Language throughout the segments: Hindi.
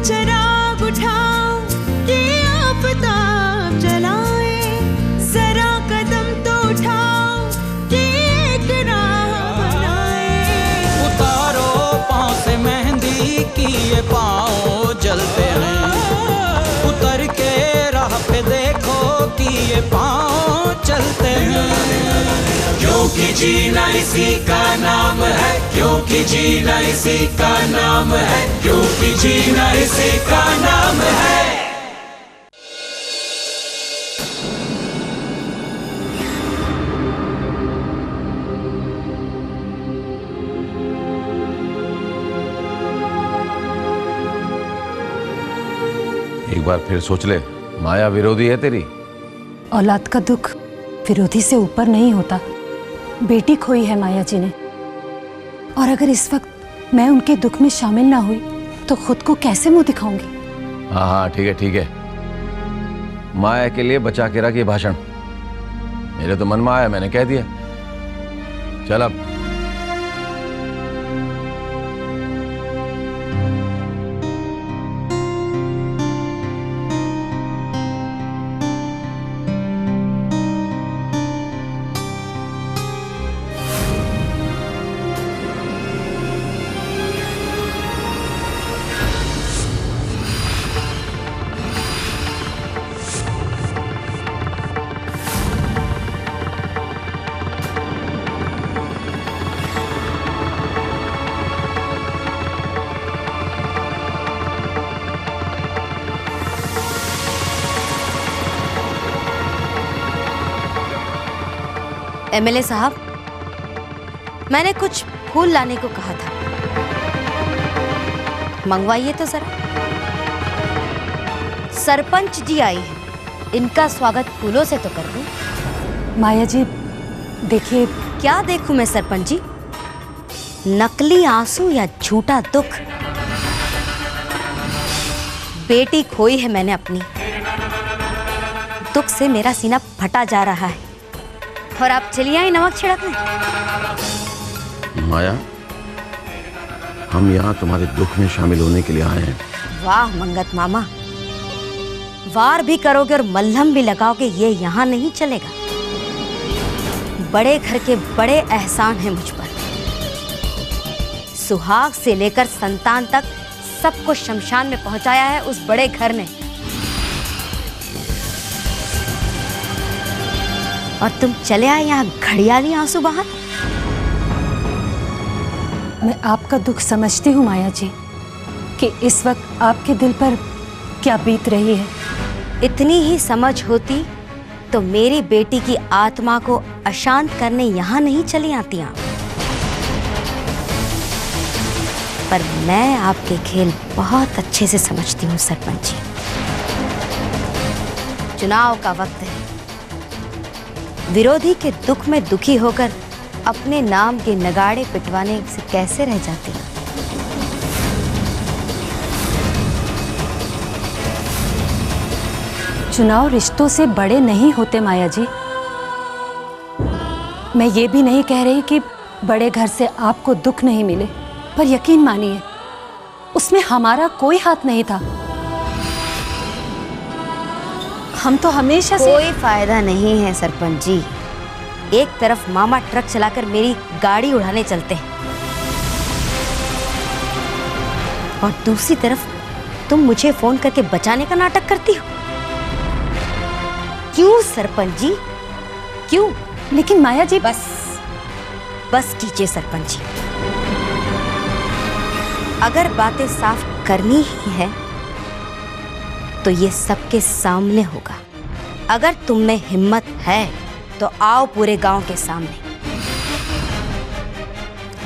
चिराग उठाओ कि आफताब जलाए, जरा कदम तो उठाओ कि एक राह बनाए। उतारो पाँव से मेहंदी की ये पाँव जलते हैं, उतर के राह पे देखो कि ये पाँव चलते हैं। क्योंकि जीना इसी का नाम है, क्योंकि जीना इसी का नाम है, क्योंकि जीना इसी का नाम है। एक बार फिर सोच ले, माया विरोधी है तेरी। औलाद का दुख विरोधी से ऊपर नहीं होता। बेटी खोई है माया जी ने, और अगर इस वक्त मैं उनके दुख में शामिल ना हुई तो खुद को कैसे मुंह दिखाऊंगी। हाँ हाँ ठीक है ठीक है, माया के लिए बचा के रख ये भाषण। मेरे तो मन में आया, मैंने कह दिया। चल अब एमएलए साहब, मैंने कुछ फूल लाने को कहा था, मंगवाइए तो जरा। सरपंच जी आई है, इनका स्वागत फूलों से तो कर दूं। माया जी देखिए। क्या देखूं मैं सरपंच जी? नकली आंसू या झूठा दुख? बेटी खोई है मैंने अपनी, दुख से मेरा सीना फटा जा रहा है, और आप चलिए आई नमक छिड़कने। माया, हम यहाँ तुम्हारे दुख में शामिल होने के लिए आए हैं। वाह मंगत मामा, वार भी करोगे और मल्हम भी लगाओगे, ये यहाँ नहीं चलेगा। बड़े घर के बड़े एहसान हैं मुझ पर। सुहाग से लेकर संतान तक सबको शमशान में पहुंचाया है उस बड़े घर ने, और तुम चले आए यहाँ घड़ियाली आंसू बहा। मैं आपका दुख समझती हूँ माया जी कि इस वक्त आपके दिल पर क्या बीत रही है। इतनी ही समझ होती तो मेरी बेटी की आत्मा को अशांत करने यहाँ नहीं चली आती आप। पर मैं आपके खेल बहुत अच्छे से समझती हूँ सरपंच जी। चुनाव का वक्त है, विरोधी के दुख में दुखी होकर अपने नाम के नगाड़े पिटवाने से कैसे रह जाते हैं। चुनाव रिश्तों से बड़े नहीं होते माया जी। मैं ये भी नहीं कह रही कि बड़े घर से आपको दुख नहीं मिले, पर यकीन मानिए उसमें हमारा कोई हाथ नहीं था। हम तो हमेशा से। कोई फायदा नहीं है सरपंच जी। एक तरफ मामा ट्रक चलाकर मेरी गाड़ी उड़ाने चलते हैं, और दूसरी तरफ तुम मुझे फोन करके बचाने का नाटक करती हो। क्यों सरपंच जी, क्यों? लेकिन माया जी। बस कीजिए सरपंच जी। अगर बातें साफ करनी ही है तो ये सबके सामने होगा। अगर तुम में हिम्मत है तो आओ पूरे गांव के सामने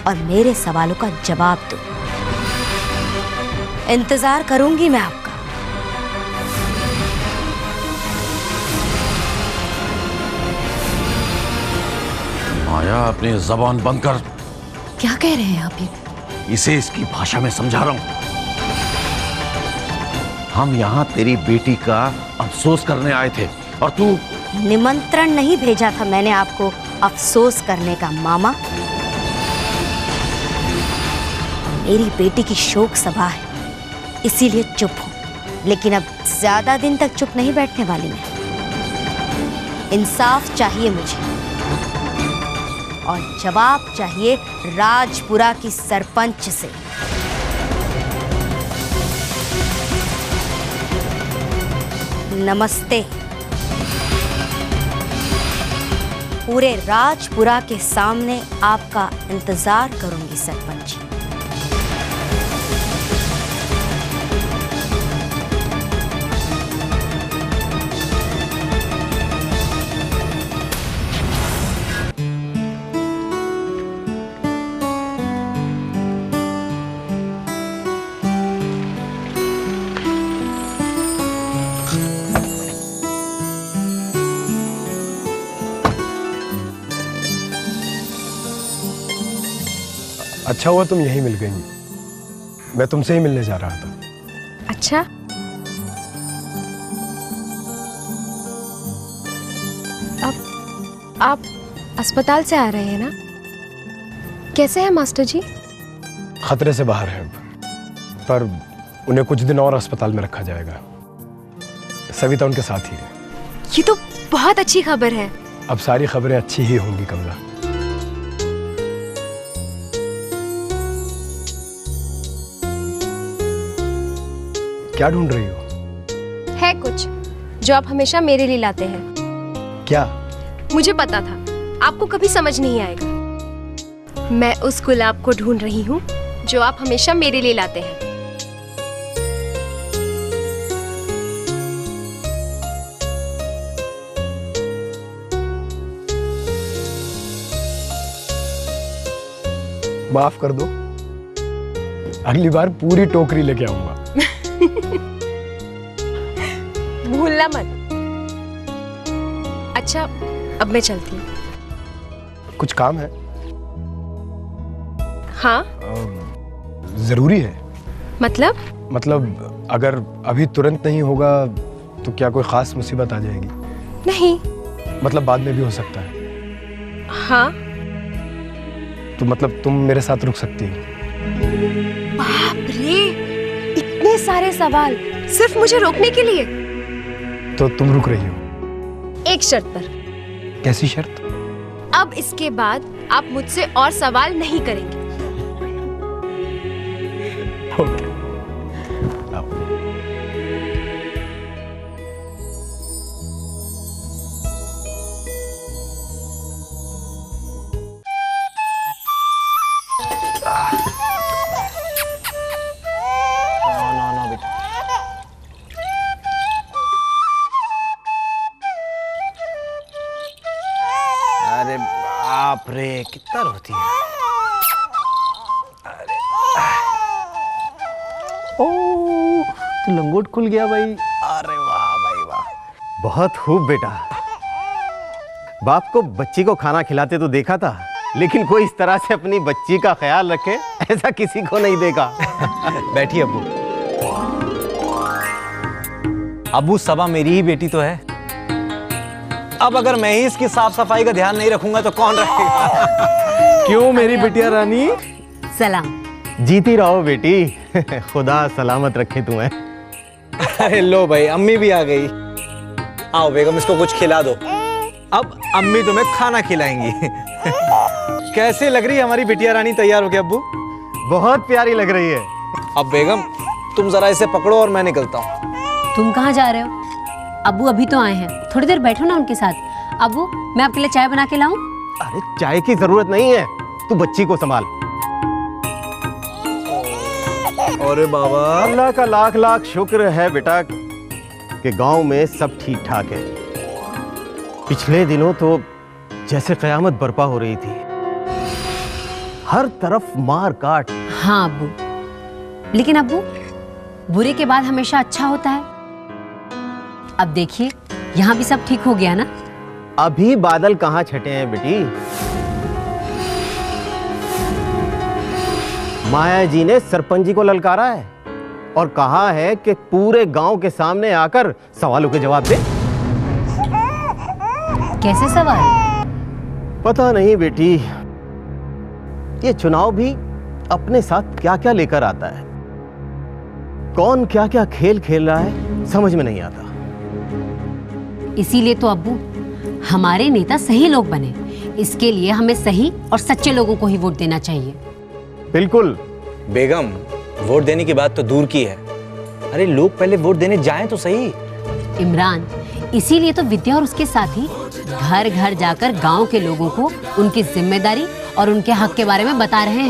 और मेरे सवालों का जवाब दो। इंतजार करूंगी मैं आपका। माया, अपनी जबान बंद कर। क्या कह रहे हैं आप ये? इसे इसकी भाषा में समझा रहा हूं। हम यहाँ तेरी बेटी का अफसोस करने आए थे और तू। निमंत्रण नहीं भेजा था मैंने आपको अफसोस करने का मामा। मेरी बेटी की शोक सभा है, इसीलिए चुप हूं। लेकिन अब ज्यादा दिन तक चुप नहीं बैठने वाली मैं। इंसाफ चाहिए मुझे और जवाब चाहिए राजपुरा की सरपंच से। नमस्ते। पूरे राजपुरा के सामने आपका इंतजार करूंगी सरपंच। अच्छा हुआ तुम यहीं मिल गई। मैं तुमसे ही मिलने जा रहा था। अच्छा, अब आप अस्पताल से आ रहे हैं ना? कैसे हैं मास्टर जी? खतरे से बाहर है, पर उन्हें कुछ दिन और अस्पताल में रखा जाएगा। सविता उनके साथ ही है। ये तो बहुत अच्छी खबर है। अब सारी खबरें अच्छी ही होंगी कमला। क्या ढूंढ रही हो? है कुछ जो आप हमेशा मेरे लिए लाते हैं। क्या? मुझे पता था आपको कभी समझ नहीं आएगा। मैं उस गुलाब को ढूंढ रही हूँ जो आप हमेशा मेरे लिए लाते हैं। माफ कर दो, अगली बार पूरी टोकरी लेके आऊंगा। भूलना मत। अच्छा, अब मैं चलती हूँ। कुछ काम है? हाँ। जरूरी है? मतलब अगर अभी तुरंत नहीं होगा तो क्या कोई खास मुसीबत आ जाएगी? नहीं। मतलब बाद में भी हो सकता है। हाँ। तो मतलब तुम मेरे साथ रुक सकती हो? बाप रे, इतने सारे सवाल सिर्फ मुझे रोकने के लिए? तो तुम रुक रही हो? एक शर्त पर। कैसी शर्त? अब इसके बाद आप मुझसे और सवाल नहीं करेंगे। ओके। आओ। अरे बाप रे, कितना रोती है। अरे ओ, तो लंगोट खुल गया भाई। अरे वाह भाई वाह। बहुत खूब बेटा। बाप को बच्ची को खाना खिलाते तो देखा था, लेकिन कोई इस तरह से अपनी बच्ची का ख्याल रखे ऐसा किसी को नहीं देखा। बैठिए अब्बू। अब्बू, सबा मेरी ही बेटी तो है। अब अगर मैं ही इसकी साफ सफाई का ध्यान नहीं रखूंगा तो कौन रखेगा? क्यों मेरी बिटिया रानी? सलाम। जीती रहो बेटी। खुदा सलामत रखे तुम्हें। अरे लो भाई, अम्मी भी आ गई। आओ बेगम, इसको कुछ खिला दो। अब अम्मी तुम्हें खाना खिलाएंगी। कैसे लग रही है हमारी बिटिया रानी तैयार हो गया अब्बू? बहुत प्यारी लग रही है। अब बेगम, तुम जरा इसे पकड़ो और मैं निकलता हूँ। तुम कहाँ जा रहे हो? अब्बू अभी तो आए हैं, थोड़ी देर बैठो ना उनके साथ। अब्बू, मैं आपके लिए चाय बना के लाऊं? अरे चाय की जरूरत नहीं है, तू बच्ची को संभाल। अरे बाबा, अल्लाह का लाख लाख शुक्र है बेटा कि गांव में सब ठीक ठाक है। पिछले दिनों तो जैसे कयामत बर्पा हो रही थी, हर तरफ मार काट। हाँ अब्बू, लेकिन अब्बू, बुरे के बाद हमेशा अच्छा होता है। अब देखिए, यहाँ भी सब ठीक हो गया ना? अभी बादल कहाँ छटे हैं बेटी। माया जी ने सरपंच जी को ललकारा है और कहा है कि पूरे गांव के सामने आकर सवालों के जवाब दे। कैसे सवाल? पता नहीं बेटी, ये चुनाव भी अपने साथ क्या क्या लेकर आता है। कौन क्या क्या खेल खेल रहा है समझ में नहीं आता। इसीलिए तो अब्बू हमारे नेता सही लोग बने। इसके लिए हमें सही और सच्चे लोगों को ही वोट देना चाहिए। बिल्कुल। बेगम, वोट देने की बात तो दूर की है, अरे लोग पहले वोट देने जाएं तो सही। इमरान, इसीलिए तो विद्या और उसके साथी घर घर जाकर गांव के लोगों को उनकी जिम्मेदारी और उनके हक के बारे में बता रहे हैं।